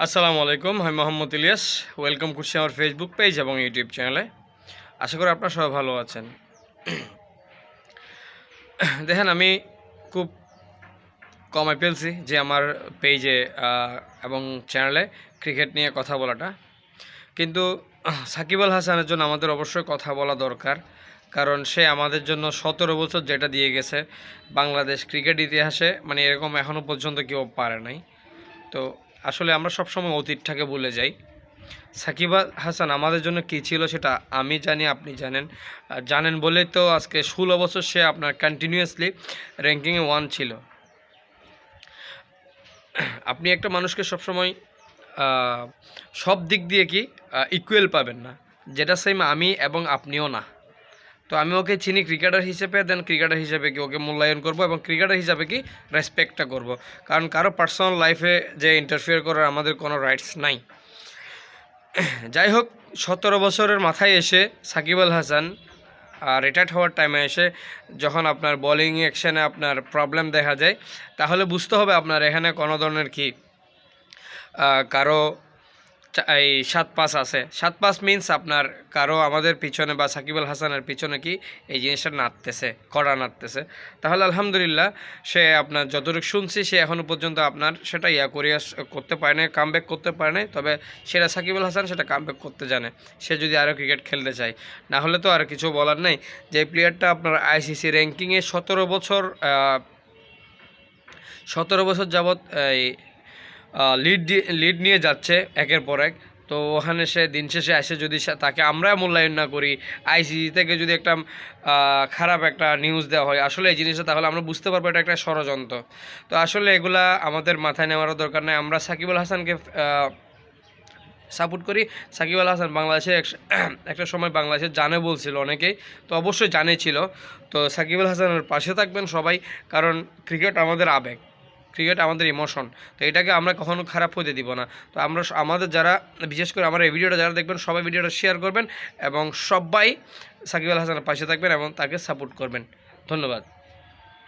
আসসালামু আলাইকুম, আমি মোহাম্মদ ইলিয়াস। ওয়েলকাম করছি আমার ফেসবুক পেজ এবং ইউটিউব চ্যানেলে। আশা করি আপনারা সবাই ভালো আছেন। দেখেন, আমি খুব কমাই ফেলছি যে আমার পেজে এবং চ্যানেলে ক্রিকেট নিয়ে কথা বলাটা, কিন্তু সাকিব আল হাসানের জন্য আমাদের অবশ্যই কথা বলা দরকার। কারণ সে আমাদের জন্য 17 বছর যেটা দিয়ে গেছে বাংলাদেশ ক্রিকেট ইতিহাসে, মানে এরকম এখনও পর্যন্ত কেউ পারে নাই। তো আসলে আমরা সবসময় অতীতটাকে ভুলে যাই। সাকিব আল হাসান আমাদের জন্য কী ছিল সেটা আমি জানি, আপনি জানেন। জানেন বলেই তো আজকে 16 বছর সে আপনার কন্টিনিউয়াসলি র্যাঙ্কিংয়ে 1 ছিল। আপনি একটা মানুষকে সবসময় সব দিক দিয়ে কি ইকুয়াল পাবেন না, যেটা সেম আমি এবং আপনিও না। তো আমি ওকে চিনি ক্রিকেটার হিসেবে, দেন ক্রিকেটার হিসেবে কি ওকে মূল্যায়ন করব এবং ক্রিকেটার হিসাবে কি রেসপেক্টটা করব। কারণ কারো পার্সোনাল লাইফে যে ইন্টারফিয়ার করার আমাদের কোনো রাইটস নাই। যাই হোক, 17 বছরের মাথায় এসে সাকিব আল হাসান রিটায়ার্ড হওয়ার টাইমে এসে যখন আপনার বোলিং অ্যাকশনে আপনার প্রবলেম দেখা যায়, তাহলে বুঝতে হবে আপনার এখানে কোনো ধরনের কি কারো এই 7-5 আছে। 7-5 মিনস আপনার কারো আমাদের পিছনে বা সাকিব আল হাসানের পিছনে কি এই জিনিসটা নাড়তেছে, কড়া নাড়তেছে। তাহলে আলহামদুলিল্লাহ, সে আপনার যতটুকু শুনছি সে এখনও পর্যন্ত আপনার সেটা করতে পারে না, কামব্যাক করতে পারে না। তবে সেটা সাকিব আল হাসান সেটা কামব্যাক করতে জানে, সে যদি আরও ক্রিকেট খেলতে চায়। না হলে তো আর কিছু বলার নেই। যে প্লেয়ারটা আপনার আইসিসি র্যাঙ্কিংয়ে 17 বছর যাবৎ এই লিড নিয়ে যাচ্ছে একের পর এক। তো ওখানে সে দিন শেষে এসে যদি তাকে আমরা মূল্যায়ন না করি, আইসিসি থেকে যদি একটা খারাপ একটা নিউজ দেওয়া হয় আসলে এই জিনিসটা, তাহলে আমরা বুঝতে পারবো এটা একটা ষড়যন্ত্র। তো আসলে এগুলা আমাদের মাথায় নেওয়ারও দরকার নেই। আমরা সাকিব আল হাসানকে সাপোর্ট করি। সাকিব আল হাসান বাংলাদেশে একটা সময় বাংলাদেশে জানে বলছিল অনেকেই, তো অবশ্যই জানে ছিল। তো সাকিব আল হাসানের পাশে থাকবেন সবাই, কারণ ক্রিকেট আমাদের আবেগ, ক্রিকেট আমাদের ইমোশন। তো এটাকে আমরা কখনো খারাপ হতে দিব না। তো আমরা আমাদের যারা, বিশেষ করে আমার এই ভিডিওটা যারা দেখবেন সবাই ভিডিওটা শেয়ার করবেন এবং সবাই সাকিব আল হাসানের পাশে থাকবেন এবং তাকে সাপোর্ট করবেন। ধন্যবাদ।